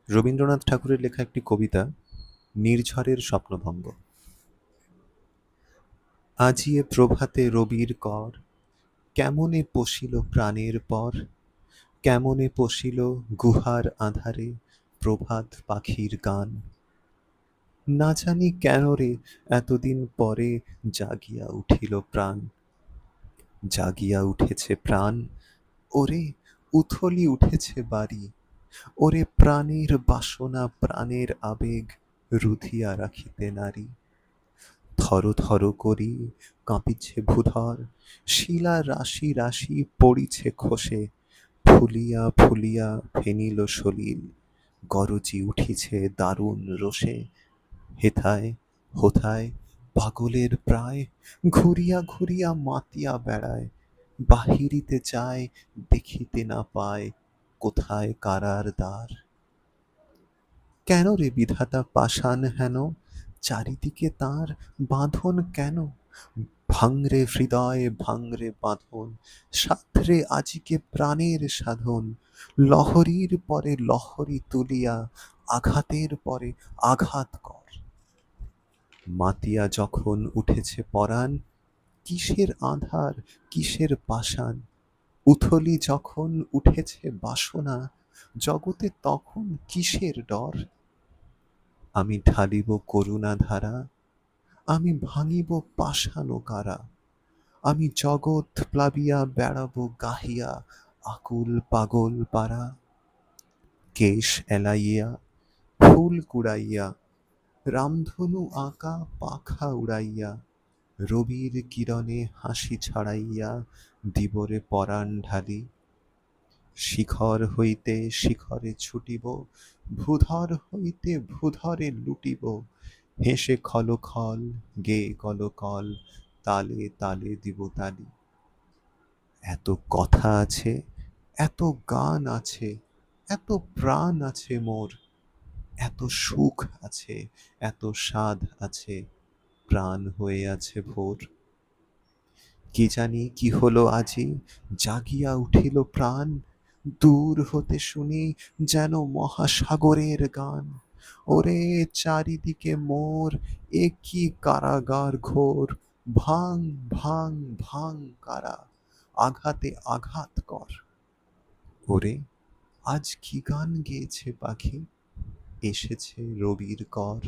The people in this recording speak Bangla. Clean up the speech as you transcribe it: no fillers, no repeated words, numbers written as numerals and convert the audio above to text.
রবীন্দ্রনাথ ঠাকুরের লেখা একটি কবিতা নির্ঝরের স্বপ্নভঙ্গ। আজিয়ে প্রভাতে রবির কর, কেমনে পশিল প্রাণের পর, কেমনে পশিল গুহার আঁধারে প্রভাত পাখির গান। না জানি কেন রে এতদিন পরে জাগিয়া উঠিল প্রাণ, জাগিয়া উঠেছে প্রাণ। ওরে উথলি উঠেছে বাড়ি, ওরে প্রাণের বাসনা প্রাণের আবেগ রুধিয়া রাখিতে নারী। থর থর করি কাঁপিছে ভূধর, শিলা রাশি রাশি পড়িছে খসে, ফুলিয়া ফুলিয়া ফেনিল সলিল, গরজি উঠিছে দারুণ রোষে। হেথায় হোথায় পাগলের প্রায়, ঘুরিয়া ঘুরিয়া মাতিয়া বেড়ায়, বাহিরিতে চায় দেখিতে না পায় কোথায় কারার দ্বার। কেন রে বিধাতা পাষাণ হেন, চারিদিকে তার বাঁধন কেন? ভাঙরে হৃদয় ভাঙরে বাঁধন, সাধরে আজিকে প্রাণের সাধন। লহরীর পরে লহরী তুলিয়া আঘাতের পরে আঘাত কর। মাতিয়া যখন উঠেছে পরাণ, কিসের আঁধার কিসের পাষাণ। উথলি যখন উঠেছে বাসনা, জগতে তখন কিসের ডর। আমি ঢালিব করুণা ধারা, আমি ভাঙিব পাষাণ কারা। আমি জগৎ প্লাবিয়া বেড়াবো গাহিয়া আকুল পাগল পারা। কেশ এলাইয়া ফুল কুড়াইয়া, রামধনু আঁকা পাখা উড়াইয়া, রবির কিরণে হাসি ছড়াইয়া দিবরে পরাণ ঢালি। শিখর হইতে শিখরে ছুটিব, ভূধর হইতে ভূধরে লুটিব, হেসে খলখল গেয়ে কলকল, তালে তালে দিব তালি। এত কথা আছে, এত গান আছে, এত প্রাণ আছে মোর, এত সুখ আছে, এত স্বাদ আছে, প্রাণ হয়ে আছে ভোর। কি জানি কি হলো আজি, জাগিয়া উঠিল প্রাণ, দূর হতে শুনি যেন মহাসাগরের গান। ওরে চারিদিকে মোর, এ কি কারাগার ঘোর, ভাঙ ভাঙ ভাঙ কারা, আঘাতে আঘাত কর। ওরে আজ কি গান গেয়েছে পাখি, এসেছে রবির কর।